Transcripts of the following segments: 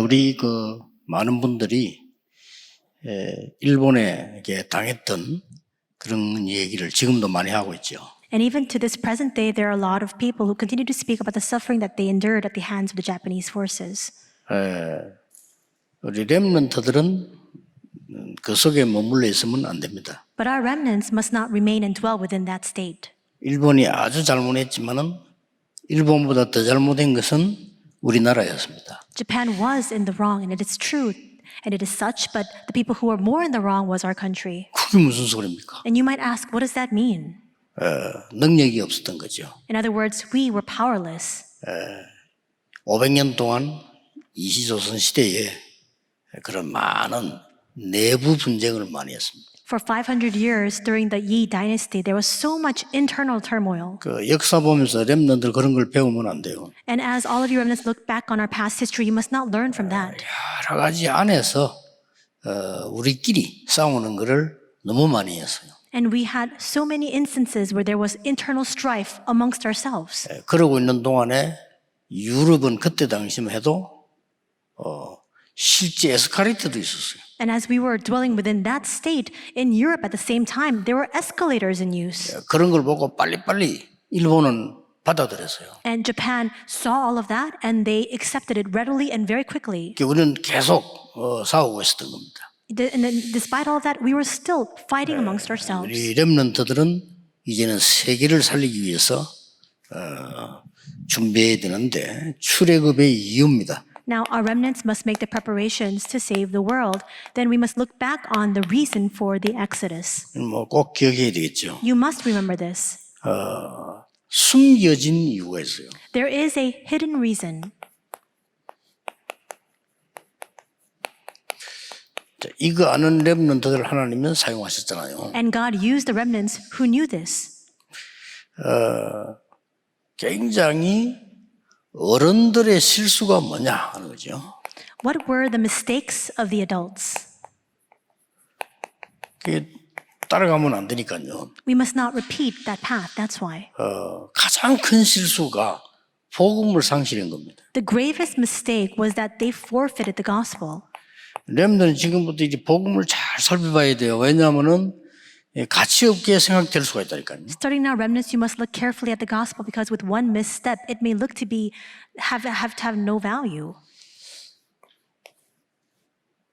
우리 많은 분들이 일본에 당했던 그런 얘기를 지금도 많이 하고 있죠. And even to this present day, there are a lot of people who continue to speak about the suffering that they endured at the hands of the Japanese forces. 우리 렘넌트들은 그 속에 머물러 있으면 안 됩니다. But our remnants must not remain and dwell within that state. 일본이 아주 잘못했지만은 일본보다 더 잘못된 것은 우리나라였습니다. Japan was in the wrong, and it is true, and it is such, but the people who were more in the wrong was our country. 그게 무슨 소리입니까? And you might ask, what does that mean? 능력이 없었던 거죠. In other words, we were powerless. 500년 동안 이시조선 시대에 그런 많은 내부 분쟁을 많이 했습니다. For 500 years during the Yi dynasty, there was so much internal turmoil. 그 역사 보면서 렘넌트들 그런 걸 배우면 안 돼요. And as all of you remnants look back on our past history, you must not learn from that. 여러 가지 안에서 우리끼리 싸우는 거를 너무 많이 했어요. And we had so many instances where there was internal strife amongst ourselves. 그러고 있는 동안에 유럽은 그때 당시만 해도 실제 에스컬레이터도 있었어요. And as we were dwelling within that state, in Europe at the same time, there were escalators in use. 그런 걸 보고 빨리빨리 일본은 받아들였어요. And Japan saw all of that and they accepted it readily and very quickly. 우리는 계속 싸우고 있었던 겁니다. And then despite all of that, we were still fighting amongst ourselves. 우리 렘넌트들은 이제는 세계를 살리기 위해서 준비해야 되는데 출애굽의 이유입니다. Now our remnants must make the preparations to save the world. Then we must look back on the reason for the Exodus. 꼭 기억해야 되겠죠. You must remember this. 숨겨진 이유가 있어요. There is a hidden reason. 이거 아는 렘넌트들 하나님은 사용하셨잖아요. And God used the remnants who knew this. 굉장히 어른들의 실수가 뭐냐 하는 거죠. What were the mistakes of the adults? 그게 따라가면 안 되니까요. We must not repeat that path. That's why. 가장 큰 실수가 복음을 상실한 겁니다. The gravest mistake was that they forfeited the gospel. 렘넌트는 지금부터 이제 복음을 잘 살펴봐야 돼요. 왜냐하면은 가치 없게 생각될 수가 있다니까요. Starting now, remnants, you must look carefully at the gospel because with one misstep, it may look to be have no value.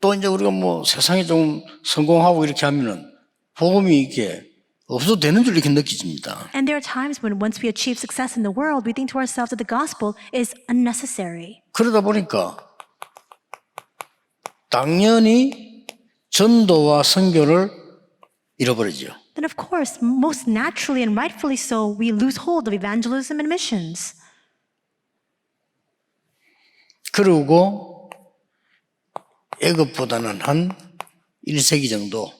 또 이제 우리가 세상에 좀 성공하고 이렇게 하면은 복음이 이게 없어도 되는 줄 이렇게 느껴집니다. And there are times when once we achieve success in the world, we think to ourselves that the gospel is unnecessary. 그러다 보니까 당연히 전도와 선교를 잃어버리죠. Then of course, most naturally and rightfully so, we lose hold of evangelism and missions. 그리고 애굽보다는 한 1세기 정도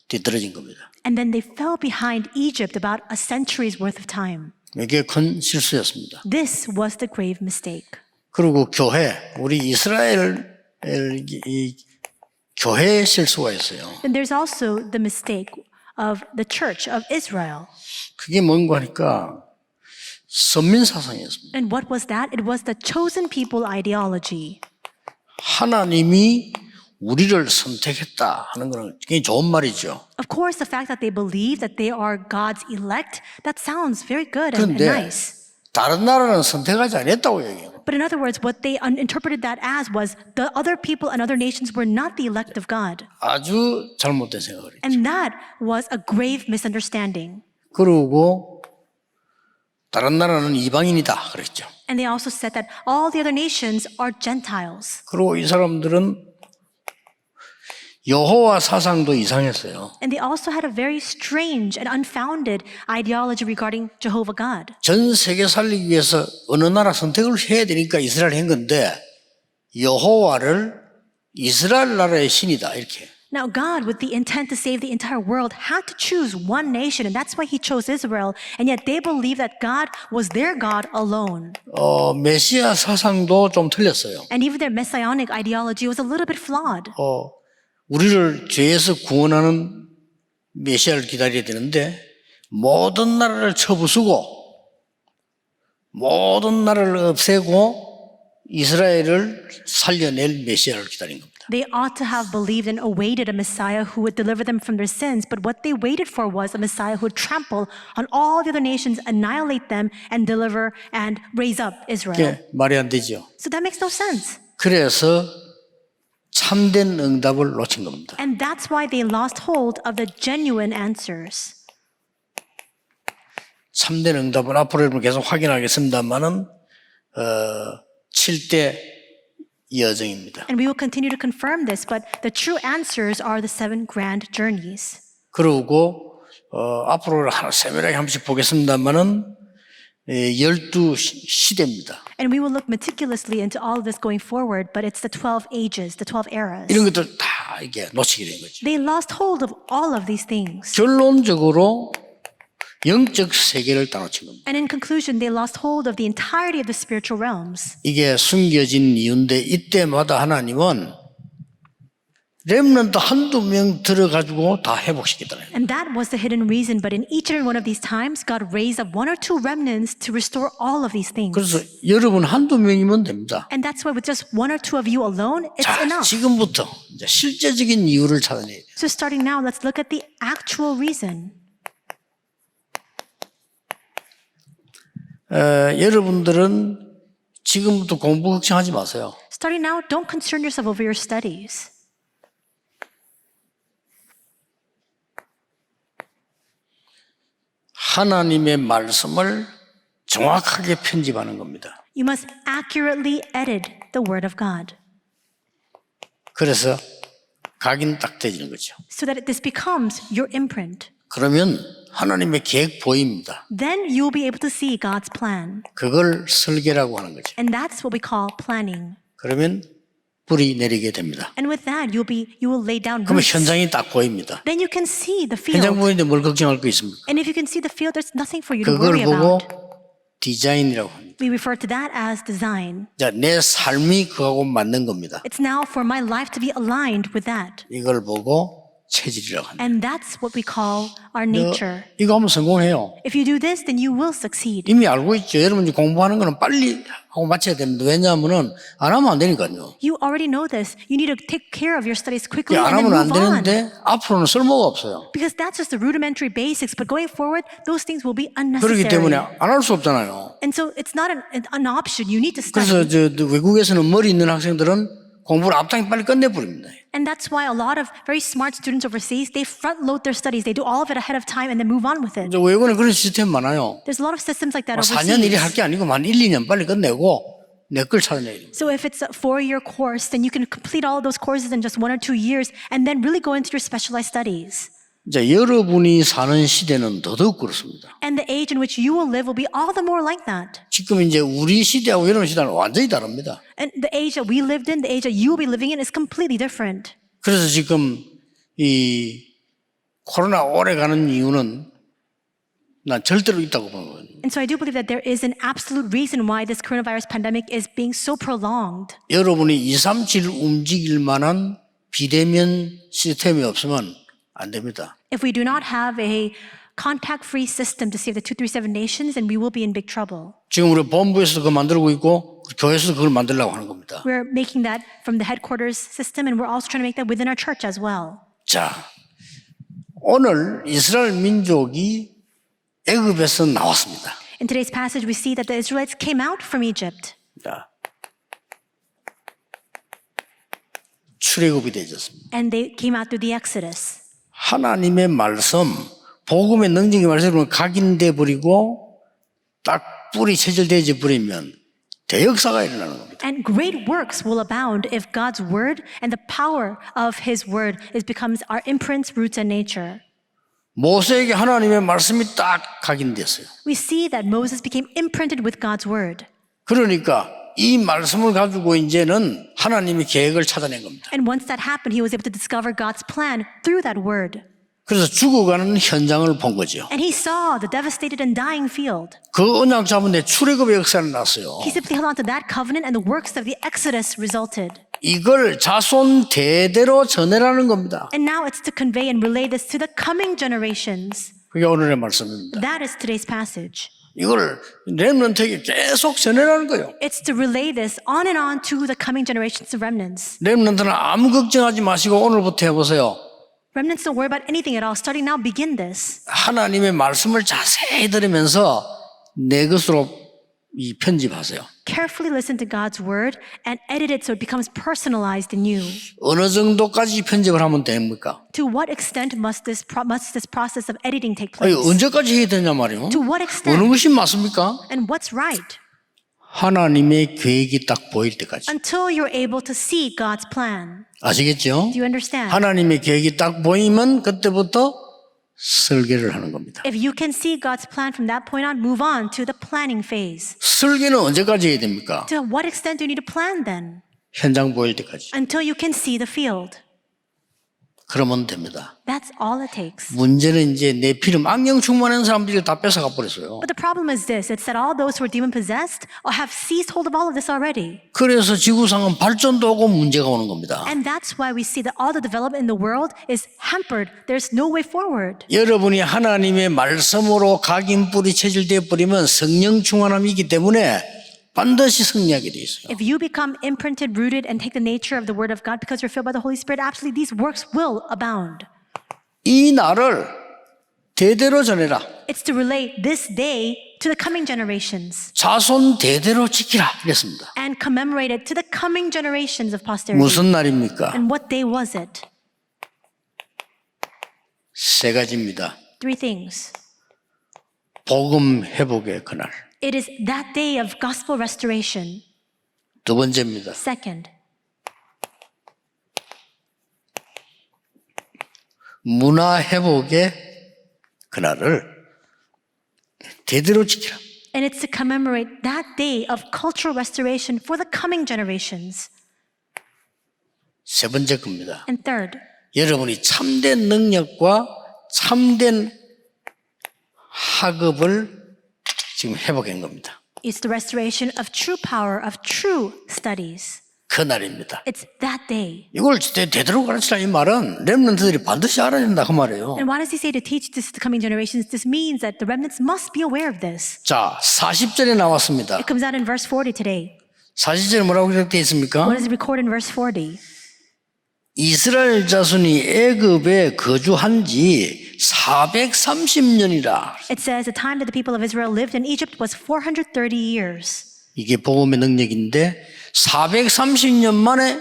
뒤떨어진 겁니다. And then they fell behind Egypt about a century's worth of time. 이게 큰 실수였습니다. This was the grave mistake. 그리고 우리 이스라엘 이 교회의 실수가 있어요. And there's also the mistake of the church of Israel. 그게 뭔가 하니까 선민 사상이었습니다. And what was that? It was the chosen people ideology. 하나님이 우리를 선택했다 하는 것은 굉장히 좋은 말이죠. Of course, the fact that they believe that they are God's elect, that sounds very good and 그런데 nice. 다른 나라는 선택하지 않았다고 얘기해요. But in other words, what they interpreted that as was the other people and other nations were not the elect of God. 아주 잘못된 생각을 했죠. And that was a grave misunderstanding. 그리고 다른 나라는 이방인이다 그랬죠. And they also said that all the other nations are Gentiles. 그리고 이 사람들은 여호와 사상도 이상했어요. And they also had a very strange and unfounded ideology regarding Jehovah God. 전 세계 살리기 위해서 어느 나라 선택을 해야 되니까 이스라엘 한 건데 여호와를 이스라엘 나라의 신이다 이렇게. Now God, with the intent to save the entire world, had to choose one nation, and that's why he chose Israel. And yet they believed that God was their God alone. 메시아 사상도 좀 틀렸어요. And even their messianic ideology was a little bit flawed. 우리를 죄에서 구원하는 메시아를 기다려야 되는데 모든 나라를 쳐부수고 모든 나라를 없애고 이스라엘을 살려낼 메시아를 기다린 겁니다. They ought to have believed and awaited a Messiah who would deliver them from their sins, but what they waited for was a Messiah who would trample on all the other nations, annihilate them, and deliver and raise up Israel. 그게 말이 안 되죠. So that makes no sense. 그래서 참된 응답을 놓친 겁니다. And that's why they lost hold of the genuine answers. 참된 응답은 앞으로 여러분 계속 확인하겠습니다만은 7대 여정입니다. And we will continue to confirm this, but the true answers are the 7 grand journeys. 그러고 앞으로 세밀하게 한 번씩 보겠습니다만은 12시대입니다. And we will look meticulously into all of this going forward, but it's the 12 ages, the 12 eras. 이런 것들 다 이게 놓치게 된 거죠. They lost hold of all of these things. 결론적으로 영적 세계를 다 놓친 겁니다. And in conclusion, they lost hold of the entirety of the spiritual realms. 이게 숨겨진 이유인데 이때마다 하나님은 렘넌트 한두 명 들어가지고 다 회복시키더라고요. And that was the hidden reason, but in each and one of these times, God raised up 1 or 2 remnants to restore all of these things. 그래서 여러분 한두 명이면 됩니다. And that's why with just 1 or 2 of you alone, it's 자, enough. 지금부터 이제 실제적인 이유를 찾아내야 돼요. So starting now, let's look at the actual reason. 여러분들은 지금부터 공부 걱정하지 마세요. Starting now, don't concern yourself over your studies. 하나님의 말씀을 정확하게 편집하는 겁니다. You must accurately edit the Word of God 그래서 각인 딱 되지는 거죠. so that this becomes your imprint. 그러면 하나님의 계획 보입니다. Then you will be able to see God's plan. 그걸 설계라고 하는 거죠. And that's what we call planning. 그러면 뿌리 내리게 됩니다. And with that, you will lay down 그러면 roots. 현장이 딱 보입니다. Then you can see the 현장 field. 보이는데 뭘 걱정할 거 있습니까? And if you can see the field, there's nothing for you to 그걸 worry 보고 about. 디자인이라고 합니다. We refer to that as design. 자, 내 삶이 그하고 맞는 겁니다. It's now for my life to be aligned with that. 이걸 보고 체질이라고 합니다. And that's what we call our nature. 이거 하면 성공해요. If you do this, then you will succeed. 이미 알고 있죠. 여러분 이제 공부하는 거는 빨리 하고 마쳐야 됩니다. 왜냐하면은 안 하면 안 되니까요. You already know this. You need to take care of your studies quickly 안 and then 하면 안 move on. 되는데 앞으로는 쓸모가 없어요. Because that's just the rudimentary basics. But going forward, those things will be 그렇기 때문에 unnecessary. 안 할 수 없잖아요. And so it's not an option. You need to 그래서 study. 외국에서는 머리 있는 학생들은 공부를 앞당에 빨리 끝내버립니다. And that's why a lot of very smart students overseas, they front load their studies. They do all of it ahead of time and then move on with it. 이제 외국에는 그런 시스템 많아요. There's a lot of systems like that 4년 일이 할 overseas. 게 아니고 한 1, 2년 빨리 끝내고 내 걸 찾아내야 됩니다. So if it's a 4-year course, then you can complete all of those courses in just 1 or 2 years and then really go into your specialized studies. 이제 여러분이 사는 시대는 더더욱 그렇습니다. And the age in which you will live will be all the more like that. 지금 이제 우리 시대하고 여러분 시대는 완전히 다릅니다. And the age that we lived in, the age that you will be living in is completely different. 그래서 지금 이 코로나 오래 가는 이유는 난 절대로 있다고 보는 거예요. And so I do believe that there is an absolute reason why this coronavirus pandemic is being so prolonged. 여러분이 237 움직일 만한 비대면 시스템이 없으면 안 됩니다. If we do not have a contact-free system to save the 237 nations, then we will be in big trouble. 지금 우리 본부에서도 그거 만들고 있고 교회에서도 그걸 만들려고 하는 겁니다. We're making that from the headquarters system, and we're also trying to make that within our church as well. 자, 오늘 이스라엘 민족이 애굽에서 나왔습니다. In today's passage, we see that the Israelites came out from Egypt. 자, 출애굽이 되졌습니다. And they came out through the Exodus. 하나님의 말씀, 복음의 능력의 말씀을 각인돼 버리고 딱 뿌리 체질되어 버리면 대역사가 일어나는 겁니다. And great works will abound if God's word and the power of his word becomes our imprints, roots, and nature. 모세에게 하나님의 말씀이 딱 각인됐어요. We see that Moses became imprinted with God's word. 그러니까 이 말씀을 가지고 이제는 하나님의 계획을 찾아낸 겁니다. And once that happened, he was able to discover God's plan through that word. 그래서 죽어가는 현장을 본 거죠. And he saw the devastated and dying field. 그 언약 잡은 데 출애굽의 역사는 났어요. He simply held on to that covenant, and the works of the Exodus resulted. 이걸 자손 대대로 전해라는 겁니다. And now it's to convey and relay this to the coming generations. 그게 오늘의 말씀입니다. That is today's passage. 이걸 렘넌트에게 계속 전해라는 거예요. It's to relay this on and on to the coming generations of remnants. 렘넌트는 아무 걱정하지 마시고 오늘부터 해보세요. Remnants don't worry about anything at all. Starting now, begin this. 하나님의 말씀을 자세히 들으면서 내 것으로 이 편집하세요. Carefully listen to God's word and edit it so it becomes personalized in you. 어느 정도까지 편집을 하면 됩니까? To what extent must this process of editing take 아니, place? 언제까지 해야 되냐 말이에요. To what 어느 extent? 것이 맞습니까? And what's right? 하나님의 계획이 딱 보일 때까지. Until you're able to see God's plan. 아시겠죠? Do you understand? 하나님의 계획이 딱 보이면 그때부터 설계를 하는 겁니다. If you can see God's plan from that point on, move on to the planning phase. 설계는 언제까지 해야 됩니까? To what extent do you need to plan then? 현장 보일 때까지. Until you can see the field. 그러면 됩니다. That's all it takes. 문제는 이제 내 피름 악령 충만한 사람들이 다 뺏어가 버렸어요. But the problem is this, it's that all those who are demon possessed have seized hold of all of this already. 그래서 지구상은 발전도 하고 문제가 오는 겁니다. And that's why we see that all the development in the world is hampered. There's no way forward. 여러분이 하나님의 말씀으로 각인뿔이 체질되어 버리면 성령 충만함이기 때문에 반드시 승리하게 돼 있어요. If you become imprinted, rooted, and take the nature of the Word of God because you're filled by the Holy Spirit, absolutely these works will abound. 이 날을 대대로 전해라. It's to relate this day to the coming generations 자손 대대로 지키라 이랬습니다. and commemorate it to the coming generations of posterity. 무슨 날입니까? And what day was it? 세 가지입니다. 3 things. 복음 회복의 그날. It is that day of gospel restoration. 두 번째입니다. Second, 문화 회복의 그날을 대대로 지키라. and it's to commemorate that day of cultural restoration for the coming generations. 세 번째 겁니다. And third, 여러분이 참된 능력과 참된 학업을 지금 회복한 겁니다. it's the restoration of true power, of true studies. 그날입니다. It's that day. 이걸 대대로 가르치라 이 말은 렘넌트들이 반드시 알아야 된다 그 말이에요. And why does he say to teach this to the coming generations? This means that the remnants must be aware of this. 자, 40절에 나왔습니다. It comes out in verse 40 today. 40절에 뭐라고 기록되어 있습니까? What does it record in verse 40? 이스라엘 자손이 애굽에 거주한 지 430년이라. It says the time that the people of Israel lived in Egypt was 430 years. 이게 복음의 능력인데 430년 만에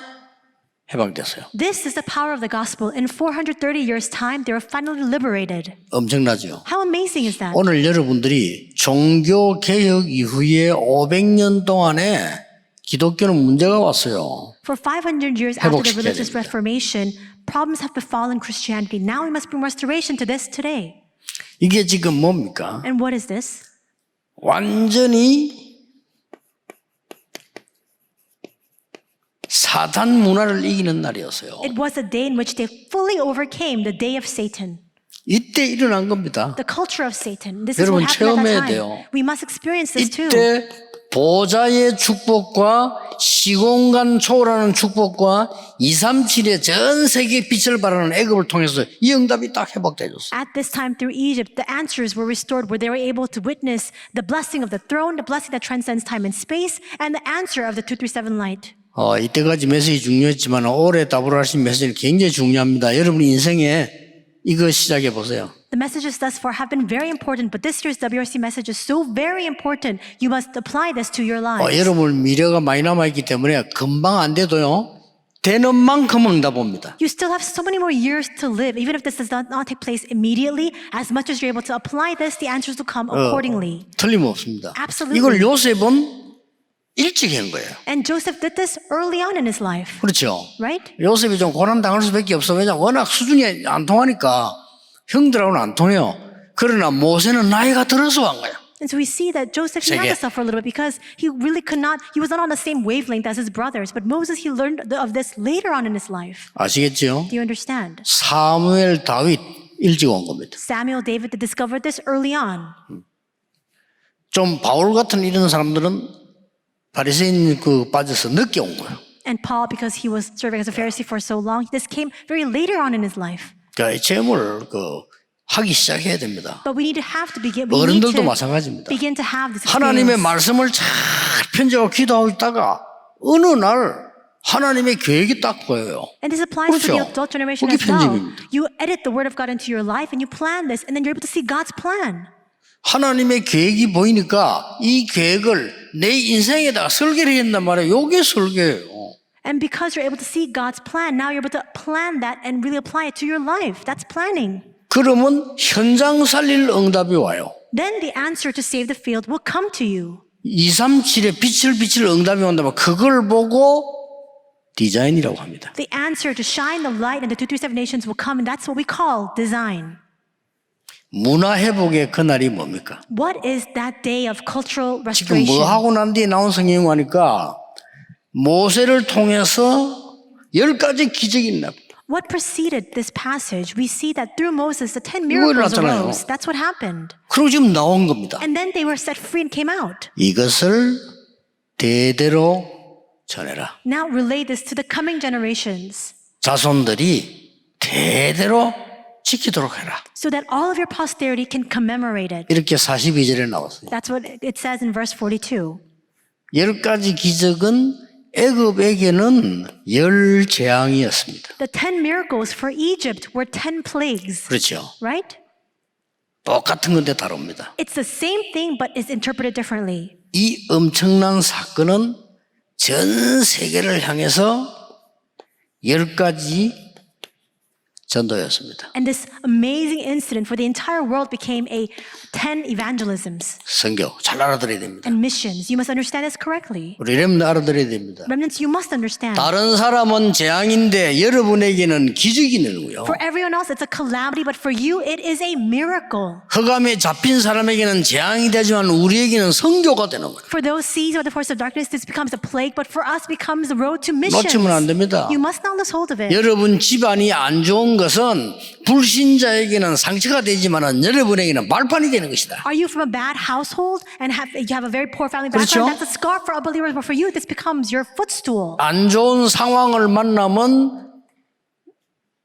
해방됐어요. This is the power of the gospel. In 430 years' time, they were finally liberated. 엄청나죠? How amazing is that? 오늘 여러분들이 종교 개혁 이후에 500년 동안에 기독교는 문제가 왔어요. For 500 years after the 회복시켜야 religious 됩니다. reformation, problems have befallen Christianity. Now we must bring restoration to this today. 이게 지금 뭡니까? And what is this? 완전히 사단 문화를 이기는 날이었어요. It was a day in which they fully overcame the day of Satan, 이때 일어난 겁니다. the culture of Satan. This is 여러분 what happened at 체험해야 that 돼요. time. We must experience this too. 이때 보좌의 축복과 시공간 초월하는 축복과 237의 전 세계 빛을 발하는 애굽을 통해서 이 응답이 딱 회복되었어요. At this time through Egypt, the answers were restored where they were able to witness the blessing of the throne, the blessing that transcends time and space, and the answer of the 237 light. 이때까지 메시지 중요했지만 올해 답을 하신 메시지는 굉장히 중요합니다. 여러분 인생에 이거 시작해 보세요. The messages thus far have been very important, but this year's WRC message is so very important. You must apply this to your lives. 여러분 미래가 많이 남아있기 때문에 금방 안 돼도요. 되는 만큼 응답합니다. You still have so many more years to live. Even if this does not take place immediately, as much as you're able to apply this, the answers will come accordingly. 틀림없습니다. Absolutely. 이걸 요셉은 일찍 한 거예요. And Joseph did this early on in his life, 그렇죠. right? 요셉이 좀 고난당할 수밖에 없어. 왜냐 워낙 수준이 안 통하니까 형들하고는 안 통해요. 그러나 모세는 나이가 들어서 한 거야. And so we see that Joseph, he had to 세계. suffer a little bit because he really could not, he was not on the same wavelength as his brothers. But Moses, he learned of this later on in his life. 아시겠죠? Do you understand? 사무엘 다윗 일찍 온 겁니다. Samuel, David, they discovered this early on. 좀 바울 같은 이런 사람들은 바리새인 빠져서 늦게 온 거예요. And Paul, because he was serving as a Pharisee for so long, this came very later on in his life. 그러니까 재물 하기 시작해야 됩니다. But we need to begin. We need 어른들도 to 마찬가지입니다. begin to have this 하나님의 experience. 말씀을 잘 편지하고 기도하고 있다가 어느 날 하나님의 계획이 딱 보여요. And this applies to the 그렇죠? adult generation 그게 as well. 편집입니다. You edit the word of God into your life and you plan this, and then you're able to see God's plan. 하나님의 계획이 보이니까 이 계획을 내 인생에다가 설계를 했단 말이에요. 이게 설계예요. And because you're able to see God's plan, now you're able to plan that and really apply it to your life. That's planning. 그러면 현장 살릴 응답이 와요. Then the answer to save the field will come to you. 237에 빛을 비칠 응답이 온다면 그걸 보고 디자인이라고 합니다. The answer to shine the light and the 237 nations will come, and that's what we call design. 문화 회복의 그날이 뭡니까? What is that day of cultural 지금 restoration? 뭐 하고 난 뒤에 나온 성경이 하니까 모세를 통해서 10가지 기적이 있나. What preceded this passage? We see that through Moses, the 10 이거 miracles 일어났잖아요. arose. That's what happened. 그리고 지금 나온 겁니다. And then they were set free and came out. 이것을 대대로 전해라. Now relay this to the coming generations 자손들이 대대로 지키도록 해라. so that all of your posterity can commemorate it. 이렇게 42절에 나왔어요. That's what it says in verse 42. 10가지 기적은 애굽에게는 10재앙이었습니다. The 10 miracles for Egypt were 10 plagues, 그렇죠. right? 똑같은 건데 다릅니다. It's the same thing, but it's interpreted differently. 이 엄청난 사건은 전 세계를 향해서 10가지 전도였습니다. And this amazing incident for the entire world became a 10 evangelisms 선교 잘 알아들어야 됩니다. and missions. You must understand this correctly. 우리 렘넌트 알아들어야 됩니다. Remnants, you must understand. 다른 사람은 재앙인데 여러분에게는 기적이 있는 거예요. For everyone else, it's a calamity, but for you, it is a miracle. 흑암에 잡힌 사람에게는 재앙이 되지만 우리에게는 선교가 되는 거예요. For those seized by the force of darkness, this becomes a plague, but for us, becomes the road to missions. 놓치면 안 됩니다. You must not lose hold of it. 여러분 집안이 안 좋은 것은 불신자에게는 상처가 되지만 여러분에게는 발판이 되는 것이다. Are you from a bad household and you have a very poor family 그렇죠? background? That's a scar for unbelievers, but for you, this becomes your footstool. 안 좋은 상황을 만나면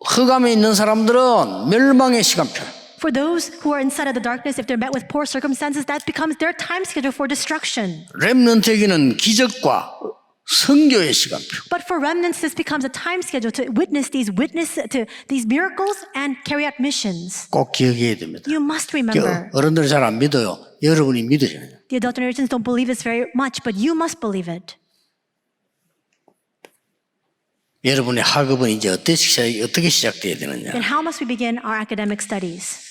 흑암에 있는 사람들은 멸망의 시간표. For those who are inside of the darkness, if they're met with poor circumstances, that becomes their time schedule for destruction. 렘넌트에게는 기적과 선교의 시간표. But for remnants, this becomes a time schedule to witness these miracles and carry out missions. 꼭 기억해야 됩니다. You must remember. 어른들은 잘 안 믿어요. 여러분이 믿으셔야 돼요. The adult generations don't believe this very much, but you must believe it. 여러분의 학업은 이제 어떻게 시작돼야 되느냐. Then how must we begin our academic studies?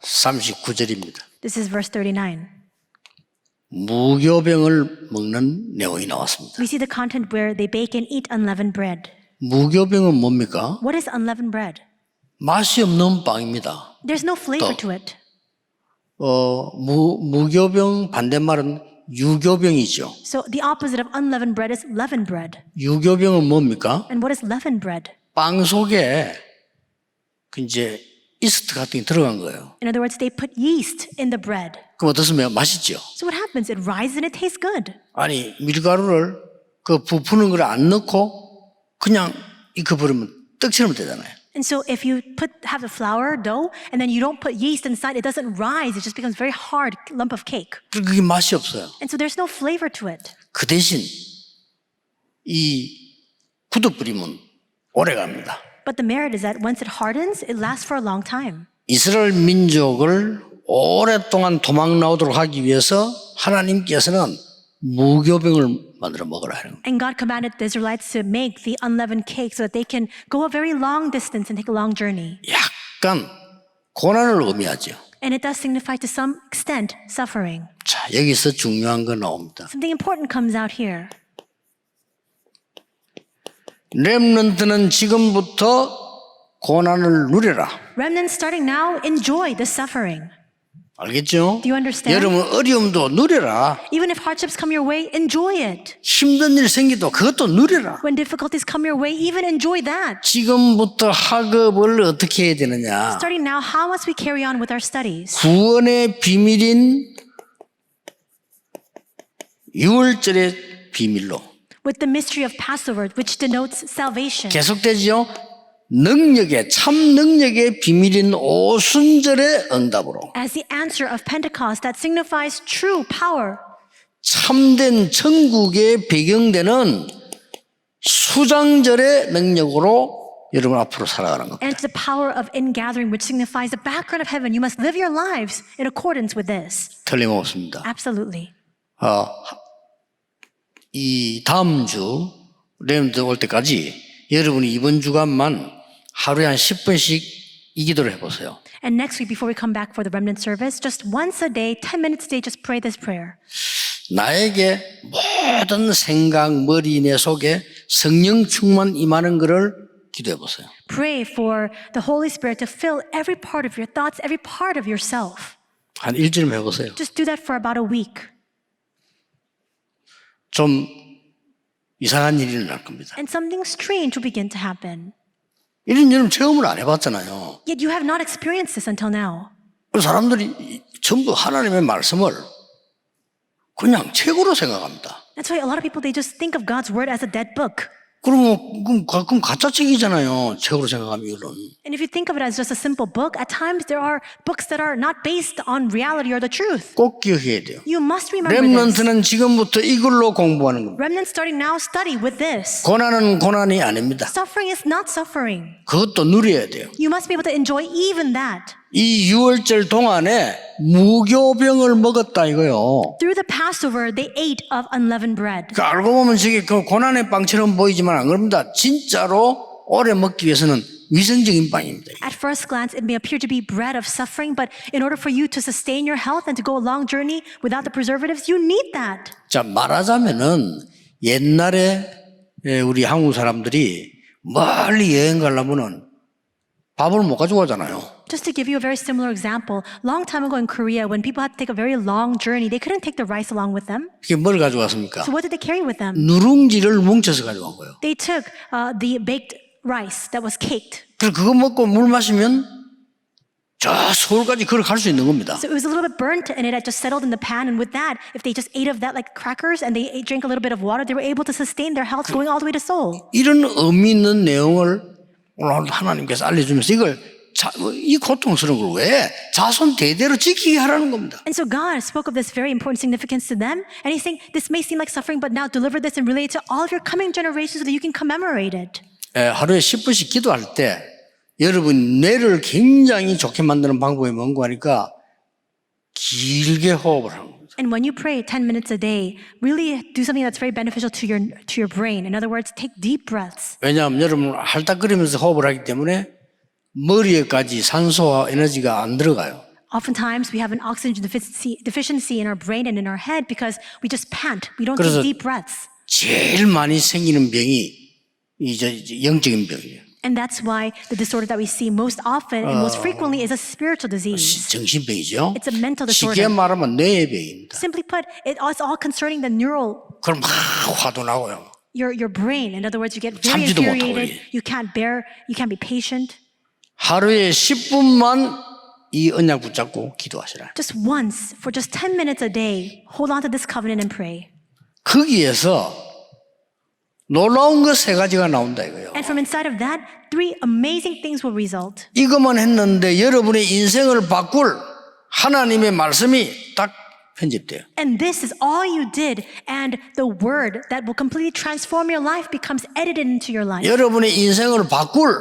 39절입니다. This is verse 39. 무교병을 먹는 내용이 나왔습니다. We see the content where they bake and eat unleavened bread. 무교병은 뭡니까? What is unleavened bread? 맛이 없는 빵입니다. There's no flavor to it. 무교병 반대말은 유교병이죠. So the opposite of unleavened bread is leavened bread. 유교병은 뭡니까? And what is leavened bread? 빵 속에 이제 이스트 같은 게 들어간 거예요. In other words, they put yeast in the bread. 그럼 어떻습니까? 맛있죠. So what happens? It rises and it tastes good. 아니 밀가루를 그 부푸는 걸 안 넣고 그냥 익혀버리면 떡처럼 되잖아요. And so if you have the flour dough and then you don't put yeast inside, it doesn't rise. It just becomes a very hard lump of cake. 그게 맛이 없어요. And so there's no flavor to it. 그 대신 이 굳어버리면 오래 갑니다. But the merit is that once it hardens, it lasts for a long time. 이스라엘 민족을 오랫동안 도망 나오도록 하기 위해서 하나님께서는 무교병을 만들어 먹으라 하는 거예요. And God commanded the Israelites to make the unleavened cake so that they can go a very long distance and take a long journey. 약간 고난을 의미하죠. And it does signify to some extent suffering. 자, 여기서 중요한 거 나옵니다. Something important comes out here. 렘넌트는 지금부터 고난을 누려라. Remnants starting now, enjoy the suffering. 알겠죠? Do you understand? 여러분 어려움도 누려라. Even if hardships come your way, enjoy it. 힘든 일 생기도 그것도 누려라. When difficulties come your way, even enjoy that. 지금부터 학업을 어떻게 해야 되느냐. Starting now, how must we carry on with our studies? 구원의 비밀인 유월절의 비밀로 With the mystery of Passover, which denotes salvation. 계속되죠. 능력의 참 능력의 비밀인 오순절의 응답으로 as the answer of Pentecost that signifies true power. 참된 천국의 배경되는 수장절의 능력으로 여러분 앞으로 살아가는 겁니다. And the power of ingathering, which signifies the background of heaven. You must live your lives in accordance with this. 틀림없습니다. Absolutely. 이 다음 주 렘드 올 때까지 여러분이 이번 주간만 하루에 한 10분씩 이 기도를 해보세요. And next week, before we come back for the remnant service, just once a day, 10 minutes a day, just pray this prayer. 나에게 모든 생각, 머리, 내 속에 성령 충만 임하는 것을 기도해 보세요. Pray for the Holy Spirit to fill every part of your thoughts, every part of yourself. 한 일주일만 해보세요. Just do that for about a week. 좀 이상한 일이 일어날 겁니다. And something strange will begin to happen. 이런 여러분 체험을 안 해봤잖아요. Yet you have not experienced this until now. 사람들이 전부 하나님의 말씀을 그냥 책으로 생각합니다. That's why a lot of people, they just think of God's word as a dead book. 그럼 가짜 책이잖아요. 책으로 생각하면 이런. And if you think of it as just a simple book, at times there are books that are not based on reality or the truth. 꼭 기억해야 돼요. You must remember this. 렘넌트는 지금부터 이걸로 공부하는 겁니다. Remnants starting now, study with this. 고난은 고난이 아닙니다. Suffering is not suffering. 그것도 누려야 돼요. You must be able to enjoy even that. 이 6월절 동안에 무교병을 먹었다 이거요. Through the Passover, they ate of unleavened bread. 그 알고 보면 저게 그 고난의 빵처럼 보이지만 안 그럽니다. 진짜로 오래 먹기 위해서는 위생적인 빵입니다. At first glance, it may appear to be bread of suffering, but in order for you to sustain your health and to go a long journey without the preservatives, you need that. 자, 말하자면은 옛날에 우리 한국 사람들이 멀리 여행 가려면은 밥을 못 가지고 가잖아요. Just to give you a very similar example, long time ago in Korea, when people had to take a very long journey, they couldn't take the rice along with them. 그게 뭘 가지고 갔습니까? So what did they carry with them? 누룽지를 뭉쳐서 가지고 간 거예요. They took the baked rice that was caked. 그래서 그거 먹고 물 마시면 저 서울까지 걸어갈 수 있는 겁니다. So it was a little bit burnt and it had just settled in the pan. And with that, if they just ate of that like crackers and they drank a little bit of water, they were able to sustain their health going all the way to Seoul. 이런 의미 있는 내용을 오늘 하나님께서 알려주면서 이걸 이 고통스러운 걸 왜 자손 대대로 지키게 하라는 겁니다. And so God spoke of this very important significance to them. And he's saying, this may seem like suffering, but now deliver this and relate it to all of your coming generations so that you can commemorate it. 하루에 10분씩 기도할 때 여러분 뇌를 굉장히 좋게 만드는 방법이 뭔가 하니까 길게 호흡을 하는 겁니다. And when you pray 10 minutes a day, really do something that's very beneficial to your brain. In other words, take deep breaths. 왜냐하면 여러분 할딱거리면서 호흡을 하기 때문에 머리에까지 산소와 에너지가 안 들어가요. Oftentimes, we have an oxygen deficiency in our brain and in our head because we just pant. We don't 그래서 take deep breaths. 제일 많이 생기는 병이 영적인 병이에요. And that's why the disorder that we see most often and most frequently is a spiritual disease. 정신병이죠. It's a mental 쉽게 disorder. 말하면 뇌병입니다. Simply put, it's all concerning the neural, 그럼 막 화도 나고요. your brain. In other words, you get very 참지도 못하고 infuriated. 그래. You can't be patient. 하루에 10분만 이 언약 붙잡고 기도하시라. Just once, for just 10 minutes a day, hold on to this covenant and pray. 거기에서 놀라운 것 3가지가 나온다 이거예요. And from inside of that, 3 amazing things will result. 이것만 했는데 여러분의 인생을 바꿀 하나님의 말씀이 딱 편집돼요. And this is all you did, and the word that will completely transform your life becomes edited into your life. 여러분의 인생을 바꿀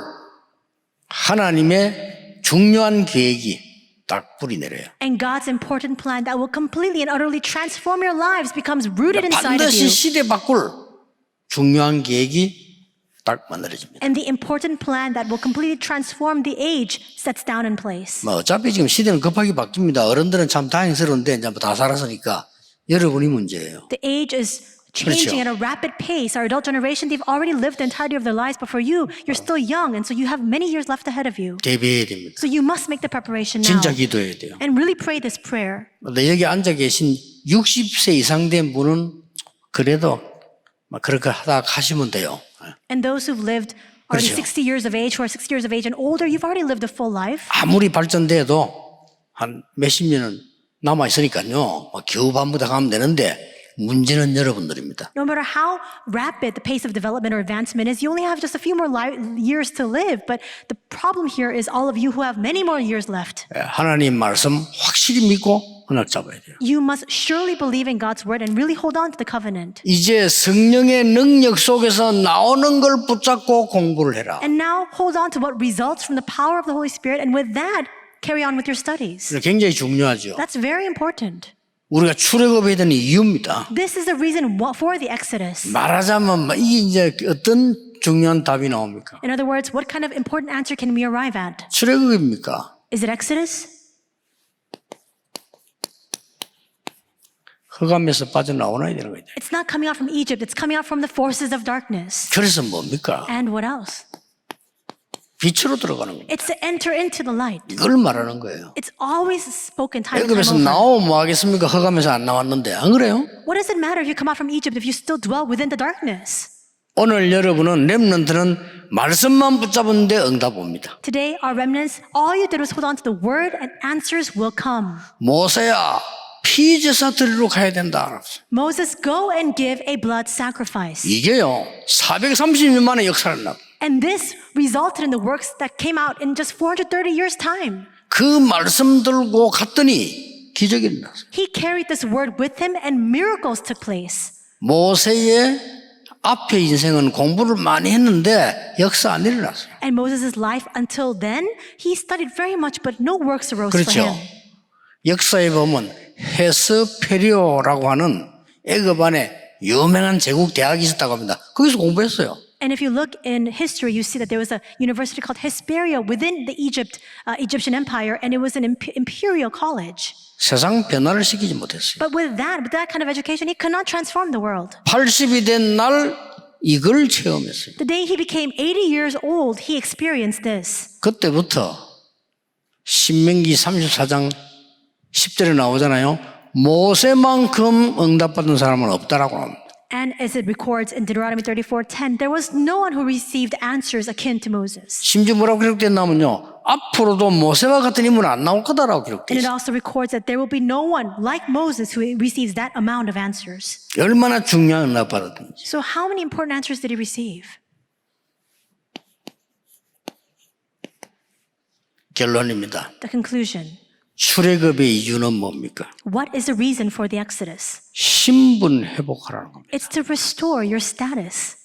하나님의 중요한 계획이 딱 뿌리 내려요. And God's important plan that will completely and utterly transform your lives becomes rooted inside of 반드시 you. 시대 바꿀 중요한 계획이 딱 만들어집니다. And the important plan that will completely transform the age sets down in place. 뭐 어차피 지금 시대는 급하게 바뀝니다. 어른들은 참 다행스러운데 이제 다 살았으니까 여러분이 문제예요. The age is changing at a rapid pace. Our adult generation, they've already lived the entirety of their lives, but for you, you're still young, and so you have many years left ahead of you. 대비해야 됩니다. So you must make the preparation now. 진짜 기도해야 돼요. And really pray this prayer. 근데 여기 앉아 계신 60세 이상 된 분은 그래도 막 그렇게 하다 가시면 돼요. And those who've lived already 그렇죠. 60 years of age, who are 60 years of age and older, you've already lived a full life. 아무리 발전돼도 한 몇십 년은 남아 있으니까요. 막 겨우 밤부터 가면 되는데 문제는 여러분들입니다. No matter how rapid the pace of development or advancement is, you only have just a few more years to live. But the problem here is all of you who have many more years left. 하나님 말씀 확실히 믿고 언약 잡아야 돼요. You must surely believe in God's word and really hold on to the covenant. 이제 성령의 능력 속에서 나오는 걸 붙잡고 공부를 해라. And now hold on to what results from the power of the Holy Spirit, and with that, carry on with your studies. 굉장히 중요하죠. That's very important. 우리가 출애굽해야 되는 이유입니다. This is the reason for the Exodus. 말하자면 이게 이제 어떤 중요한 답이 나옵니까? In other words, what kind of important answer can we arrive at? 출애굽입니까? Is it Exodus? 흑암에서 빠져나오나야 되는 거죠. It's not coming out from Egypt. It's coming out from the forces of darkness. 그래서 뭡니까? And what else? 빛으로 들어가는 겁니다. It's to enter into the light. 이걸 말하는 거예요. It's always spoken time and time 애굽에서 over. 나오면 뭐 하겠습니까? 흑암에서 안 나왔는데 안 그래요? What does it matter if you come out from Egypt if you still dwell within the darkness? 오늘 여러분은 렘넌트는 말씀만 붙잡은데 응답 옵니다. Today, our remnants, all you did was hold on to the word and answers will come. 모세야 피제사 드리러 가야 된다. Moses, go and give a blood sacrifice. 이게요 430년 만에 역사를 나. And this resulted in the works that came out in just 430 years' time. 그 말씀 들고 갔더니 기적이 일어났어요. He carried this word with him and miracles took place. 모세의 앞에 인생은 공부를 많이 했는데 역사 안 일어났어요. And Moses' life until then, he studied very much, but no works arose for 그렇죠. him. 역사에 보면 헤스페리오라고 하는 애굽 안에 유명한 제국 대학이 있었다고 합니다. 거기서 공부했어요. And if you look in history, you see that there was a university called Hesperia within the Egyptian Empire, and it was an imperial college. 세상 변화를 시키지 못했어요. But with that kind of education, he could not transform the world. 80이 된 날 이걸 체험했어요. The day he became 80 years old, he experienced this. 그때부터 신명기 34장 10절에 나오잖아요. 모세만큼 응답받은 사람은 없다라고 합니다. And as it records in Deuteronomy 34:10, there was no one who received answers akin to Moses. 심지어 뭐라고 기록됐냐면요. 앞으로도 모세와 같은 인물은 안 나올 거다라고 And 기록돼 it 있어요. also records that there will be no one like Moses who receives that amount of answers. 얼마나 중요한 응답받았든지. So how many important answers did he receive? 결론입니다. The conclusion. 출애굽의 이유는 뭡니까? What is the reason for the Exodus? 신분 회복하라는 겁니다. It's to restore your status.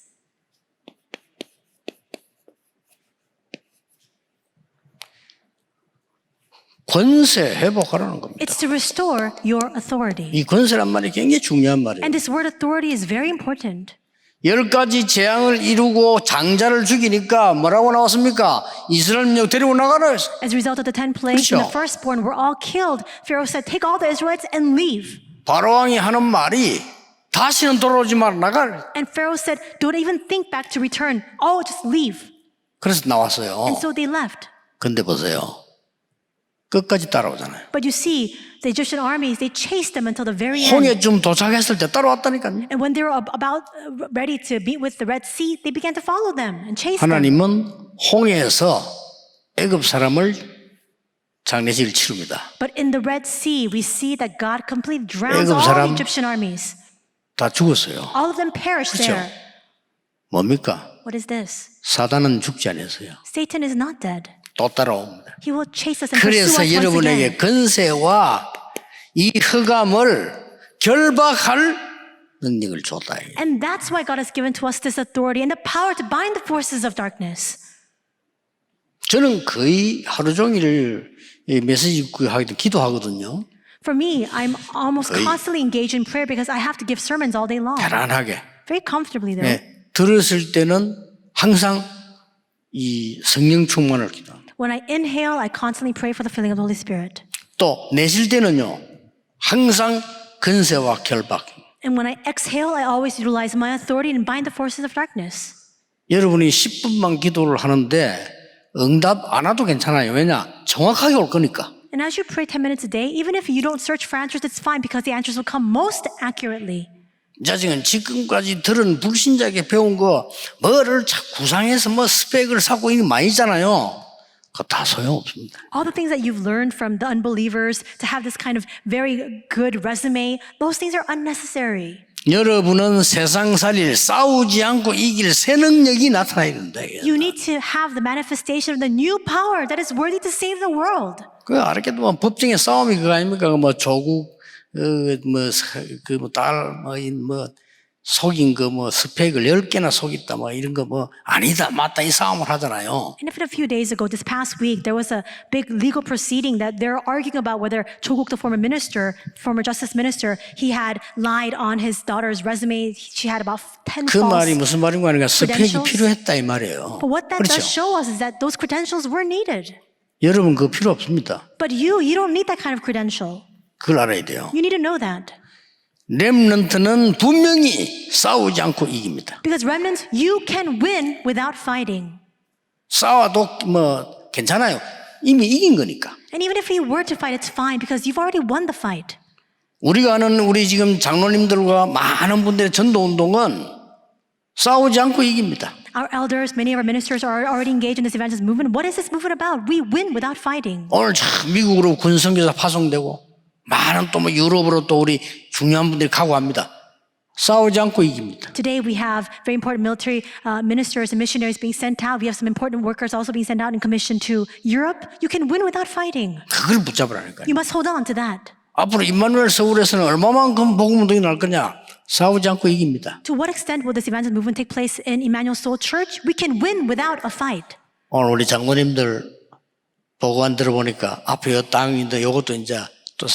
권세 회복하라는 겁니다. It's to restore your authority. 이 권세란 말이 굉장히 중요한 말이에요. And this word authority is very important. 10가지 재앙을 이루고 장자를 죽이니까 뭐라고 나왔습니까? 이스라엘 민족 데리고 나가라 했어요. As a result of the 10 plagues and the 그렇죠. firstborn were all killed, Pharaoh said, take all the Israelites and leave. 바로왕이 하는 말이 다시는 돌아오지 마라 나가라. And Pharaoh said, don't even think back to return. Oh, just leave. 그래서 나왔어요. And so they left. 근데 보세요. 끝까지 따라오잖아요. But you see, the Egyptian armies, they chased them until the very end. 홍해쯤 도착했을 때 따라왔다니까요. And when they were about ready to meet with the Red Sea, they began to follow them and chase them. 하나님은 홍해에서 애굽 사람을 장례식을 치릅니다. But in the Red Sea, we see that God completely drowns 애굽 all 사람 the Egyptian armies. 다 죽었어요. All of them perished 그렇죠. there. 뭡니까? What is this? 사단은 죽지 않았어요. Satan is not dead. 또 따라옵니다. He will chase us and pursue us 그래서 once 여러분에게 again. 권세와 이 흑암을 결박할 능력을 줬다. And that's why God has given to us this authority and the power to bind the forces of darkness. 저는 거의 하루 종일 이 메시지 하기도 기도하거든요. For me, I'm almost constantly engaged in prayer because I have to give sermons all day long. 편안하게. Very comfortably though. 네, 들었을 때는 항상 이 성령 충만을 기도합니다. When I inhale, I constantly pray for the filling of the Holy Spirit. 또 내쉴 때는요. 항상 근세와 결박. And when I exhale, I always utilize my authority and bind the forces of darkness. 여러분이 10분만 기도를 하는데 응답 안 와도 괜찮아요. 왜냐? 정확하게 올 거니까. And as you pray 10 minutes a day, even if you don't search for answers, it's fine because the answers will come most accurately. 자식은 지금까지 들은 불신자에게 배운 거 뭐를 자꾸 구상해서 뭐 스펙을 쌓고 이게 많이 있잖아요. 그거 다 소용없습니다. All the things that you've learned from the unbelievers to have this kind of very good resume, those things are unnecessary. 여러분은 세상 살일 싸우지 않고 이길 새 능력이 나타나야 된다. You need to have the manifestation of the new power that is worthy to save the world. 그 알겠지만 법정의 싸움이 그거 아닙니까? 뭐 조국 딸뭐 속인 거 뭐 스펙을 10개나 속였다 뭐 이런 거 뭐 아니다 맞다 이 싸움을 하잖아요. And if a few days ago, this past week, there was a big legal proceeding that they're arguing about whether Cho Guk, the former justice minister, he had lied on his daughter's resume. She had about 10 그 말이 false. 무슨 말인가 하니까 스펙이 credentials? 필요했다 이 말이에요. But what that does 그렇죠? show us is that those credentials were needed. 여러분 그거 필요 없습니다. But you don't need that kind of credential. 그걸 알아야 돼요. You need to know that. 렘넌트는 분명히 싸우지 않고 이깁니다. Because remnants, you can win without fighting. 싸워도 뭐 괜찮아요. 이미 이긴 거니까. And even if you were to fight, it's fine because you've already won the fight. 우리가 아는 우리 지금 장로님들과 많은 분들의 전도운동은 싸우지 않고 이깁니다. Our elders, many of our ministers are already engaged in this evangelist movement. What is this movement about? We win without fighting. 오늘 참 미국으로 군선교사 파송되고 많은 또 뭐 유럽으로 또 우리 중요한 분들이 가고 합니다. 싸우지 않고 이깁니다. Today we have very important military ministers and missionaries being sent out. We have some important workers also being sent out in commission to Europe. You can win without fighting. 그걸 붙잡으라니까요. You must hold on to that. 앞으로 임마누엘 서울에서는 얼마만큼 복음운동이 날 거냐? 싸우지 않고 이깁니다. To what extent will this evangelist movement take place in Emmanuel Soul Church? We can win without a fight. 오늘 우리 장로님들 보고안 들어보니까 앞에 요 땅인데 요것도 이제 또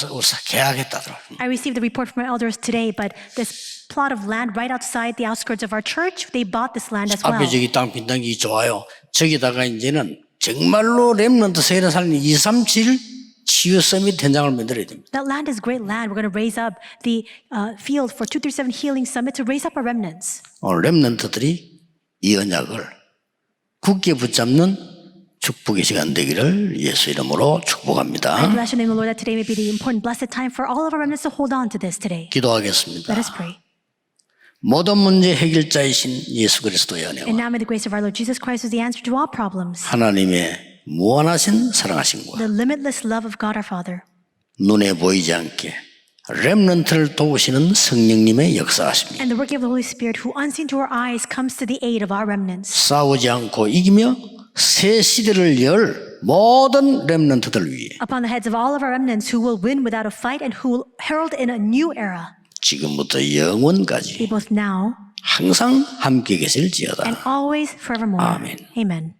계약했다더라고요. I received the report from our elders today, but this plot of land right outside the outskirts of our church, they bought this land as well. 앞에 저기 땅 빈땅이 좋아요. 저기다가 이제는 정말로 렘넌트 세례 살린 237 치유 서밋 현장을 만들어야 됩니다. That land is great land. We're going to raise up the field for 237 Healing Summit to raise up our remnants. 오늘 렘넌트들이 이 언약을 굳게 붙잡는 축복의 시간 되기를 예수 이름으로 I 축복합니다. bless your name, Lord, that today may be the important blessed time for all of our remnants to hold on to this today. 기도하겠습니다. Let us pray. 모든 문제 해결자이신 예수 그리스도의 And 은혜와 now may the grace of our Lord Jesus Christ is the answer to all problems. 하나님의 무한하신 사랑하심과 The limitless love of God our Father. 눈에 보이지 않게 렘넌트를 도우시는 성령님의 역사하십니다. And the working of the Holy Spirit who unseen to our eyes comes to the aid of our remnants. 싸우지 않고 이기며 새 시대를 열 모든 렘넌트들 위해 Upon the heads of all of our remnants who will win without a fight and who will herald in a new era. 지금부터 Be 영원까지 both now 항상 함께 계실지어다. and always forevermore. Amen. Amen.